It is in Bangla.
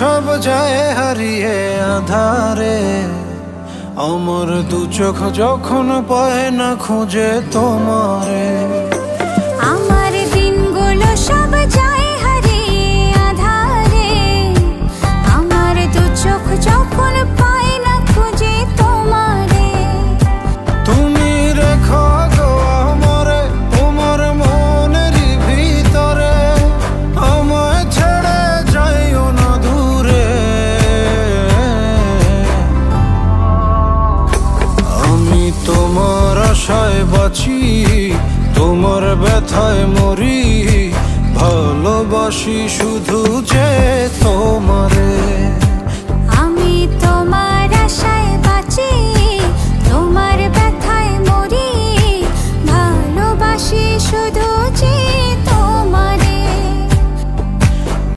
সব যায় হারিয়ে আধারে, আমার দু চোখ যখন পায় না খুঁজে তোমারে। আমার দিনগুলো সব যায় হারিয়ে আধারে, আমার দু চোখ যখন পায় না খুঁজে তোমারে। তুমি রেখো গো আমারে তোমার মনের ভিতরে, আমায় ছেড়ে যাইও না দূরে। আমি তোমার আশায় বাঁচি, তোমার ব্যথায় মরি, ভালোবাসি শুধু যে